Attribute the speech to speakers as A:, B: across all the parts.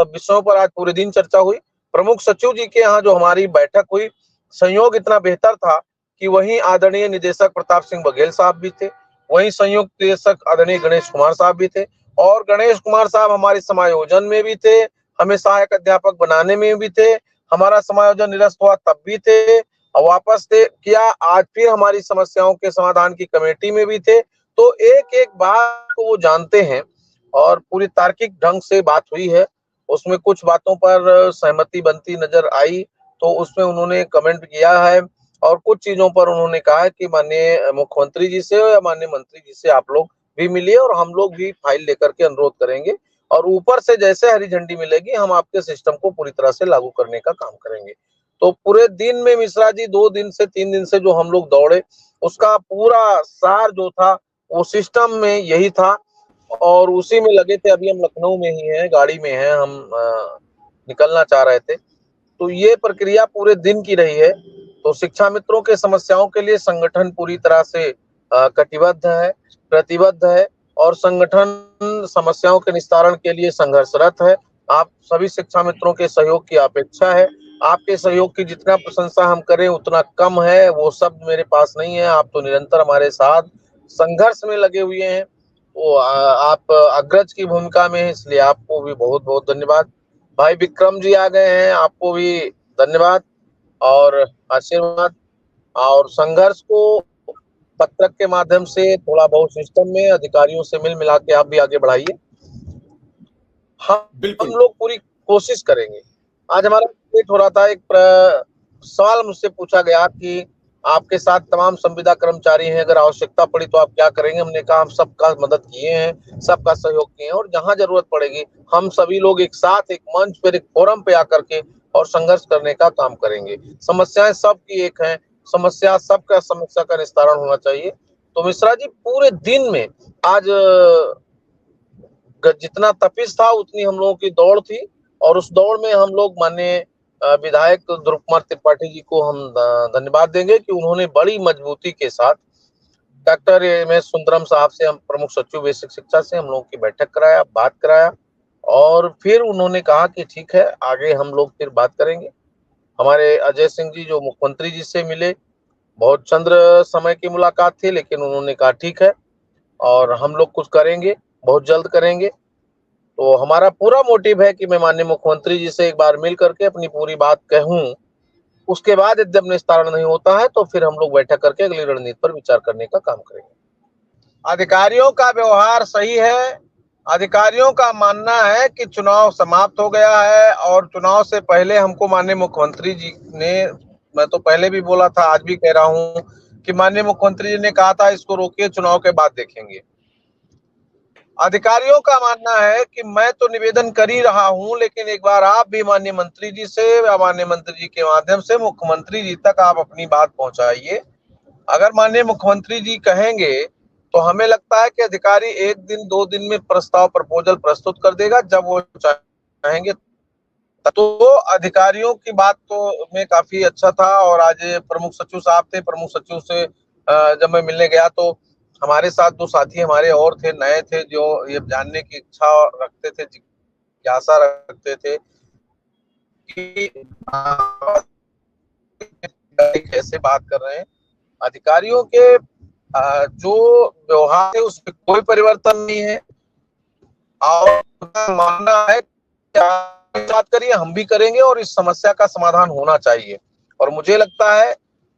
A: विषयों पर आज पूरे दिन चर्चा हुई। प्रमुख सचिव जी के यहाँ जो हमारी बैठक हुई, संयोग इतना बेहतर था कि वहीं आदरणीय निदेशक प्रताप सिंह बघेल साहब भी थे, वहीं संयुक्त निदेशक आदरणीय गणेश कुमार साहब भी थे, और गणेश कुमार साहब हमारे समायोजन में भी थे, हमें सहायक अध्यापक बनाने में भी थे, हमारा समायोजन निरस्त हुआ तब भी थे, और वापस थे किया, आज फिर हमारी समस्याओं के समाधान की कमेटी में भी थे। तो एक एक बात को वो जानते हैं और पूरी तार्किक ढंग से बात हुई है। उसमें कुछ बातों पर सहमति बनती नजर आई तो उसमें उन्होंने कमेंट किया है, और कुछ चीजों पर उन्होंने कहा है कि माननीय मुख्यमंत्री जी से या माननीय मंत्री जी से आप लोग भी मिलिए और हम लोग भी फाइल लेकर के अनुरोध करेंगे, और ऊपर से जैसे हरी झंडी मिलेगी हम आपके सिस्टम को पूरी तरह से लागू करने का काम करेंगे। तो पूरे दिन में मिश्रा जी 2 दिन से 3 दिन से जो हम लोग दौड़े, उसका पूरा सार जो था वो सिस्टम में यही था, और उसी में लगे थे। अभी हम लखनऊ में ही हैं, गाड़ी में हैं, हम निकलना चाह रहे थे। तो ये प्रक्रिया पूरे दिन की रही है। तो शिक्षा मित्रों के समस्याओं के लिए संगठन पूरी तरह से कटिबद्ध है, प्रतिबद्ध है, और संगठन समस्याओं के निस्तारण के लिए संघर्षरत है। आप सभी शिक्षा मित्रों के सहयोग की अपेक्षा है। आपके सहयोग की जितना प्रशंसा हम करें उतना कम है, वो शब्द मेरे पास नहीं है। आप तो निरंतर हमारे साथ संघर्ष में लगे हुए हैं, वो आप अग्रज की भूमिका में है, इसलिए आपको भी बहुत बहुत धन्यवाद। भाई विक्रम जी आ गए हैं, आपको भी धन्यवाद और आशीर्वाद। और संघर्ष को पत्रक के माध्यम से थोड़ा बहुत सिस्टम में अधिकारियों से मिल मिला के आप भी आगे बढ़ाइए। हम लोग पूरी कोशिश करेंगे। आज हमारा वेट हो रहा था, एक सवाल मुझसे पूछा गया कि आपके साथ तमाम संविदा कर्मचारी हैं, अगर आवश्यकता पड़ी तो आप क्या करेंगे। हमने कहा हम सबका मदद किए हैं, सबका सहयोग किए हैं, और जहां जरूरत पड़ेगी हम सभी लोग एक साथ एक मंच पर एक फोरम पे आकर के और संघर्ष करने का काम करेंगे। समस्याएं सबकी एक हैं, समस्या सबका समस्या का निस्तारण होना चाहिए। तो मिश्रा जी पूरे दिन में आज जितना तपिश था उतनी हम लोगों की दौड़ थी, और उस दौड़ में हम लोग माननीय विधायक ध्रुव कुमार त्रिपाठी जी को हम धन्यवाद देंगे कि उन्होंने बड़ी मजबूती के साथ डॉक्टर एम.एस. सुंदरम साहब से, हम प्रमुख सचिव बेसिक शिक्षा से हम लोगों की बैठक कराया, बात कराया, और फिर उन्होंने कहा कि ठीक है आगे हम लोग फिर बात करेंगे। हमारे अजय सिंह जी जो मुख्यमंत्री जी से मिले, बहुत चंद्र समय की मुलाकात थी, लेकिन उन्होंने कहा ठीक है और हम लोग कुछ करेंगे, बहुत जल्द करेंगे। तो हमारा पूरा मोटिव है कि मैं माननीय मुख्यमंत्री जी से एक बार मिल करके अपनी पूरी बात कहूं, उसके बाद यदि निस्तारण नहीं होता है तो फिर हम लोग बैठक करके अगली रणनीति पर विचार करने का काम करेंगे। अधिकारियों का व्यवहार सही है। अधिकारियों का मानना है कि चुनाव समाप्त हो गया है, और चुनाव से पहले हमको माननीय मुख्यमंत्री जी ने, मैं तो पहले भी बोला था आज भी कह रहा हूं कि माननीय मुख्यमंत्री जी ने कहा था इसको रोकिए, चुनाव के बाद देखेंगे। अधिकारियों का मानना है कि मैं तो निवेदन कर ही रहा हूं, लेकिन एक बार आप भी माननीय मंत्री जी से या माननीय मंत्री जी के माध्यम से मुख्यमंत्री जी तक आप अपनी बात पहुंचाइए। अगर माननीय मुख्यमंत्री जी कहेंगे तो हमें लगता है कि अधिकारी 1 दिन 2 दिन में प्रस्ताव प्रपोजल प्रस्तुत कर देगा, जब वो चाहेंगे। तो अधिकारियों की बात तो में काफी अच्छा था। और आज प्रमुख सचिव साहब थे, प्रमुख सचिव से जब मैं मिलने गया तो हमारे साथ 2 साथी हमारे और थे, नए थे, जो ये जानने की इच्छा रखते थे, जिज्ञासा रखते थे कि कैसे बात कर रहे हैं। अधिकारियों के जो व्यवहार है उसमें कोई परिवर्तन नहीं है, और मानना है बात करिए हम भी करेंगे और इस समस्या का समाधान होना चाहिए। और मुझे लगता है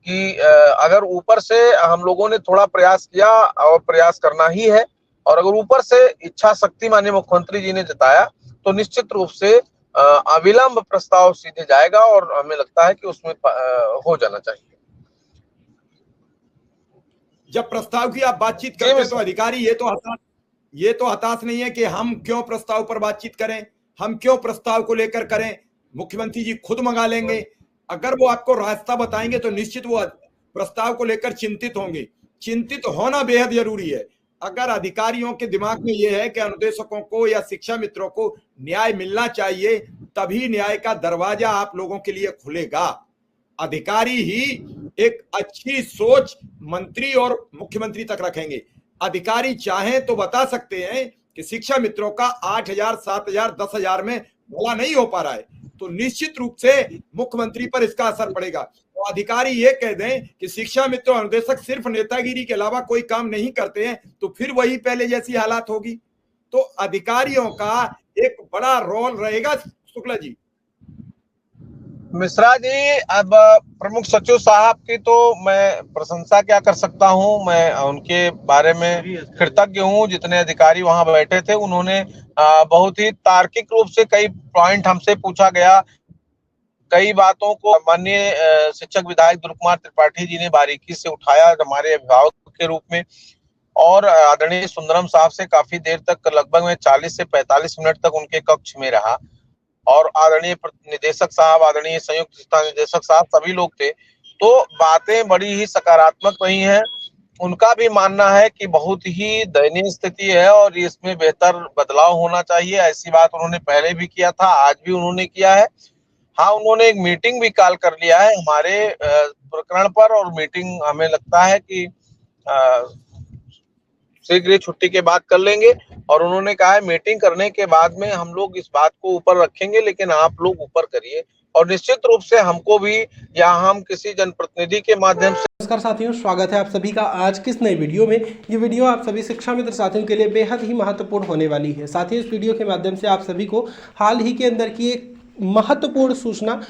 A: कि अगर ऊपर से हम लोगों ने थोड़ा प्रयास किया, और प्रयास करना ही है, और अगर ऊपर से इच्छा शक्ति माननीय मुख्यमंत्री जी ने जताया तो निश्चित रूप से अविलंब प्रस्ताव सीधे जाएगा, और हमें लगता है कि उसमें हो जाना चाहिए।
B: जब प्रस्ताव की आप बातचीत करते हैं तो अधिकारी ये तो हताश नहीं है कि हम क्यों प्रस्ताव पर बातचीत करें, हम क्यों प्रस्ताव को लेकर करें, मुख्यमंत्री जी खुद मंगा लेंगे। अगर वो आपको रास्ता बताएंगे तो निश्चित वो प्रस्ताव को लेकर चिंतित होंगे। चिंतित होना बेहद जरूरी है। अगर अधिकारियों के दिमाग में यह है कि अनुदेशकों को या शिक्षा मित्रों को न्याय मिलना चाहिए, तभी न्याय का दरवाजा आप लोगों के लिए खुलेगा। अधिकारी ही एक अच्छी सोच मंत्री और मुख्यमंत्री तक रखेंगे। अधिकारी चाहें तो बता सकते हैं कि शिक्षा मित्रों का 8,000, 7,000, 10,000 में भला नहीं हो पा रहा है, तो निश्चित रूप से मुख्यमंत्री पर इसका असर पड़ेगा। तो अधिकारी ये कह दें कि शिक्षा मित्र अनुदेशक सिर्फ नेतागिरी के अलावा कोई काम नहीं करते हैं, तो फिर वही पहले जैसी हालात होगी। तो अधिकारियों का एक बड़ा रोल रहेगा। शुक्ला जी।
A: मिश्रा जी, अब प्रमुख सचिव साहब की तो मैं प्रशंसा क्या कर सकता हूं, मैं उनके बारे में कृतज्ञ हूं। जितने अधिकारी वहां बैठे थे उन्होंने बहुत ही तार्किक रूप से कई पॉइंट हमसे पूछा गया, कई बातों को माननीय शिक्षक विधायक ध्रुव कुमार त्रिपाठी जी ने बारीकी से उठाया हमारे अभिभावक के रूप में, और आदरणीय सुंदरम साहब से काफी देर तक, लगभग मैं 40 से 45 मिनट तक उनके कक्ष में रहा, और आदरणीय निदेशक साहब, आदरणीय संयुक्त शिक्षा निदेशक साहब, सभी लोग थे। तो बातें बड़ी ही सकारात्मक रही हैं। उनका भी मानना है कि बहुत ही दयनीय स्थिति है और इसमें बेहतर बदलाव होना चाहिए। ऐसी बात उन्होंने पहले भी किया था, आज भी उन्होंने किया है। हाँ, उन्होंने एक मीटिंग भी कॉल कर लिया है हमारे प्रकरण पर, और मीटिंग हमें लगता है कि शीघ्र छुट्टी के बाद कर लेंगे। और उन्होंने कहा है मीटिंग करने के बाद में हम लोग इस बात को ऊपर रखेंगे, लेकिन आप लोग ऊपर करिए, और निश्चित रूप से हमको भी, या हम किसी जनप्रतिनिधि के माध्यम से।
C: नमस्कार साथियों, स्वागत है आप सभी का आज किस नए वीडियो में। ये वीडियो आप सभी शिक्षा मित्र साथियों के लिए बेहद ही महत्वपूर्ण होने वाली है। साथ ही इस वीडियो के माध्यम से आप सभी को हाल ही के अंदर की एक महत्वपूर्ण सूचना,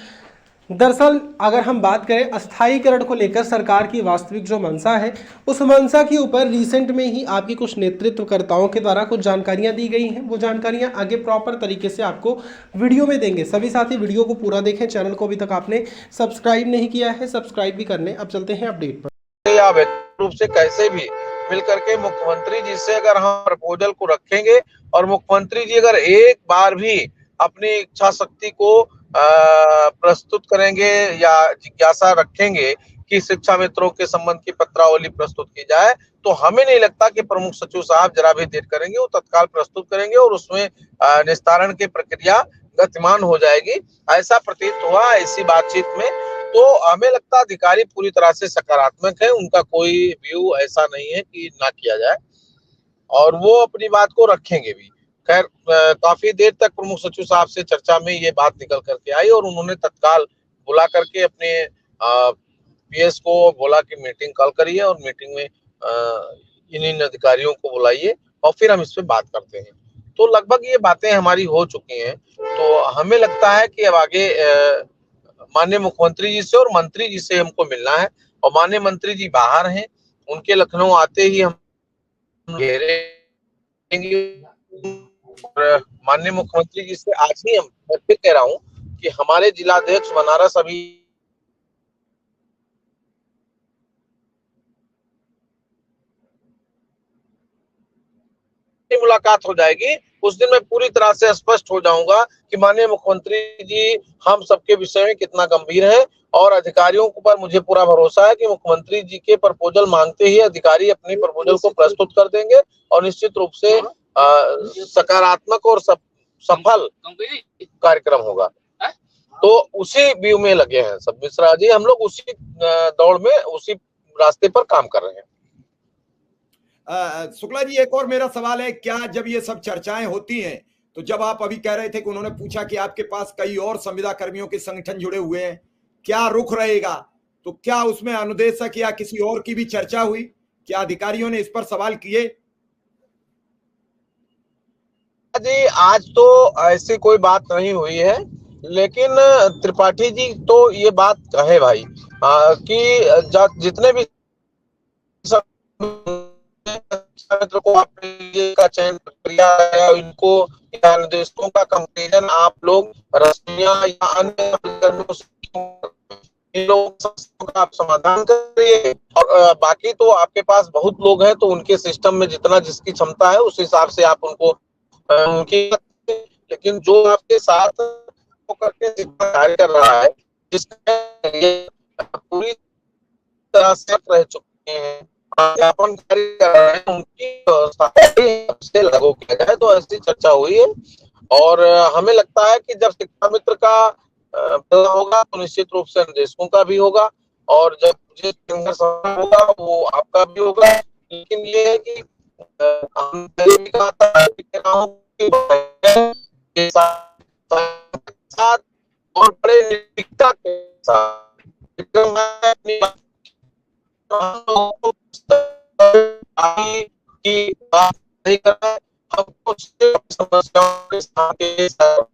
C: दरअसल अगर हम बात करें अस्थायीकरण को लेकर सरकार की वास्तविक जो मंशा है, उस मंशा के ऊपर रिसेंट में ही आपकी कुछ नेतृत्वकर्ताओं के द्वारा कुछ जानकारियां दी गई हैं। वो जानकारियां आगे प्रॉपर तरीके से आपको वीडियो में देंगे। सभी साथी वीडियो को पूरा देखें। चैनल को अभी तक आपने सब्सक्राइब नहीं किया है, सब्सक्राइब भी कर लें। अब चलते हैं अपडेट पर।
A: या व्यक्तिगत रूप से कैसे भी मिल करके मुख्यमंत्री जी से अगर हम प्रपोजल को रखेंगे, और मुख्यमंत्री जी अगर एक बार भी अपनी इच्छा शक्ति को प्रस्तुत करेंगे या जिज्ञासा रखेंगे कि शिक्षा मित्रों के संबंध की पत्रावली प्रस्तुत की जाए, तो हमें नहीं लगता कि प्रमुख सचिव साहब जरा भी देर करेंगे, वो तत्काल प्रस्तुत करेंगे और उसमें निस्तारण की प्रक्रिया गतिमान हो जाएगी। ऐसा प्रतीत हुआ ऐसी बातचीत में। तो हमें लगता है अधिकारी पूरी तरह से सकारात्मक है, उनका कोई व्यू ऐसा नहीं है कि ना किया जाए, और वो अपनी बात को रखेंगे भी। खैर, काफी देर तक प्रमुख सचिव साहब से चर्चा में ये बात निकल करके आई, और उन्होंने तत्काल बुला करके अपने पीएस को बोला कि मीटिंग कॉल करिए, और मीटिंग में इन अधिकारियों को बुलाइए और फिर हम इस पे बात करते हैं। तो लगभग ये बातें हमारी हो चुकी हैं। तो हमें लगता है कि अब आगे माननीय मुख्यमंत्री जी से और मंत्री जी से हमको मिलना है, और माननीय मंत्री जी बाहर हैं, उनके लखनऊ आते ही हम घेरेंगे। माननीय मुख्यमंत्री जी से आज ही मैं फिर कह रहा हूं कि हमारे जिलाध्यक्ष बनारस अभी मुलाकात हो जाएगी, उस दिन मैं पूरी तरह से स्पष्ट हो जाऊंगा कि माननीय मुख्यमंत्री जी हम सबके विषय में कितना गंभीर हैं, और अधिकारियों पर मुझे पूरा भरोसा है कि मुख्यमंत्री जी के प्रपोजल मांगते ही अधिकारी अपने प्रपोजल को प्रस्तुत कर देंगे, और निश्चित रूप से सकारात्मक और सफल कार्यक्रम होगा। तो उसी व्यू में लगे हैं सब मिश्रा जी, हम लोग उसी दौड़ में, उसी रास्ते पर काम कर रहे हैं।
B: शुक्ला जी, एक और मेरा सवाल है, क्या जब ये सब चर्चाएं होती हैं, तो जब आप अभी कह रहे थे कि उन्होंने पूछा कि आपके पास कई और संविदा कर्मियों के संगठन जुड़े हुए हैं, क्या रुख रहेगा, तो क्या उसमें अनुदेशक या किसी और की भी चर्चा हुई? क्या अधिकारियों ने इस पर सवाल किए?
A: जी, आज तो ऐसी कोई बात नहीं हुई है, लेकिन त्रिपाठी जी तो ये बात कहे भाई कि जितने भी को का चयन प्रक्रिया है, इनको या निर्देशकों का कंपेरिजन आप लोग रस्मियां या अन्य इन लोगों का आप समाधान करिए, और बाकी तो आपके पास बहुत लोग हैं, तो उनके सिस्टम में जितना जिसकी क्षमता है उस हिसाब से आप उनको उनकी, लेकिन जो आपके साथ करके कार्य कर रहा है, जिसके पूरी तरह से रह चुके हैं, अध्यापन कार्य कर रहे हैं, उनकी से लागू किया जाए, तो ऐसी चर्चा हुई है। और हमें लगता है कि जब शिक्षा मित्र का होगा तो निश्चित रूप से निर्देशकों का भी होगा, और जब संघर्ष होगा वो आपका भी होगा। लेकिन ये है कि हम साथ और बड़े निर्भीकता के साथ अपनी की बात नहीं कर रहे, हमको समस्याओं के साथ